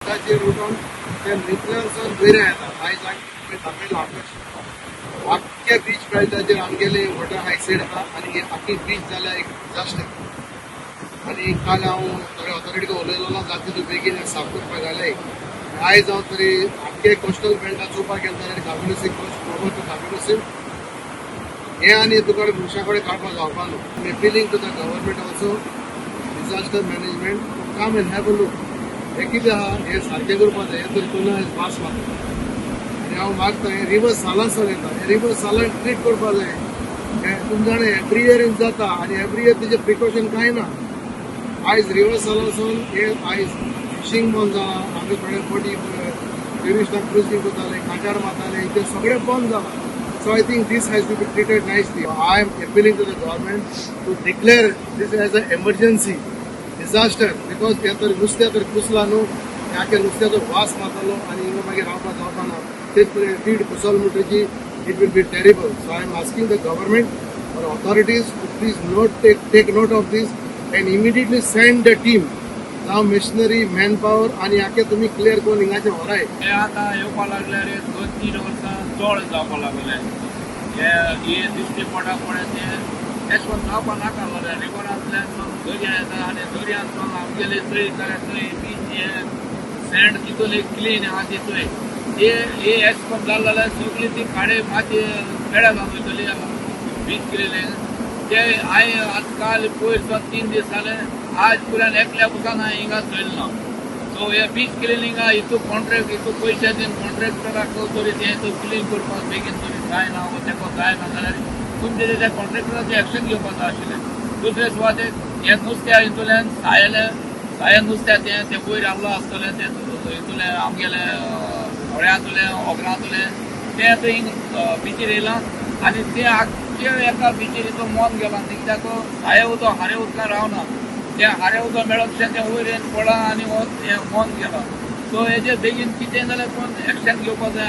बीचाचेर उठून ते नितळसाण वयऱ्या येता. आयज हांवें दाखयलां आकाश आख्खे बीच बेल्टाचेर आमगेले वॉटर हायसेड आहा आनी ही आख्खी बीच जाल्यार एक डिजास्टर. आनी काल हांव थोड्या ऑथॉरिटीक उलयलो जाता तितून बेगीन साफ करपाक घाले. आयज हांव तरी आख्खे कोस्टल बेल्टा चोवपाक गेलो जाल्यार काबिनोसी कोस्ट प्रॉपर टू काबिनोसी हे आनी तुका मनशा कडेन काडपाक जावपा न्हू. Appealing to the government also disaster management come and have a look. हे कितें आहा हे सारकें करपा जाय. हे तरी तुला वास मारता आनी हांव मागता हे रिवर सालासर येता हे रिवर सालान ट्रीट करपा जाय. हे तुमी जाणा एवरी इयर जाता आनी एवरी इयर तेजे प्रिकॉशन कांय ना. आयज रिवर सालासून हे आयज फिशींग बंद जाला. आमचे थोडे फावटी ट्युरिस्टांक क्रुजींग करताले कांटार मारताले ते सगळें बंद जाला. So I think this has to be treated nicely. I am appealing to the government to declare this as an emergency disaster because ते तर नुस्त्या तर कुसला न्हू ह्या नुस्त्याचो वास मारतालो आनी हिंगा मागीर रावपाक जावपाना. तेच टीड कुसल म्हणटची it will be terrible. So I am asking the government or authorities to please take note of this and immediately send the team. Now missionary man power आनी हाके तुमी क्लियर करून हिंगाचे व्हराय. हे आतां येवपा लागल्यार 2-3 वर्सां चड जावपा लागले. हे दिश्टी पडा पळय ते अशें करून जावपा नाका जाल्यार रिवरांतल्यान दर्या येता आनी दर्यांतल्यान आमगेले थंय जाल्यार थंय बीच हे सँड तितून क्लीन आहा ती थंय हे अशें करून जालें जाल्यार सगळी ती खाडे माती पेड्या जावन वयतली बीच क्लिनींग. ते आजकाल पयर 3 दीस जाले आज पुरान एकल्या बुकान हिंगा चोयल ना. सो हे बीच क्लिनिंगा हितू कॉन्ट्रॅक्ट हितू पयशे दिवन कॉन्ट्रॅक्टराक तरी ते क्लीन करपाक बेगीन तरी जायना वा तेका जायना जाल्यार तुमचे त्या कॉन्ट्रॅक्टराचें एक्शन घेवपाक जाय आशिल्लें. दुसरे सुवातेक हे नुस्त्या हितूंतल्यान साये नुस्त्या ते वयर आहलो आसतलें ते हितूंतलें आमगेले होळ्यांतलें ओगरांतलें ते आतां हिंग बिचीर येयलां आनी ते आख्खे एका बिचीर हितून मोन गेलां. कित्याक साये उदक हारे उदकां रावना. ते हारे उदक मेळप ते वयर येवन पडलां आनी मोन गेलां. सो हेजेर बेगीन कितें जाल्यार कोण एक्शन घेवपाक जाय.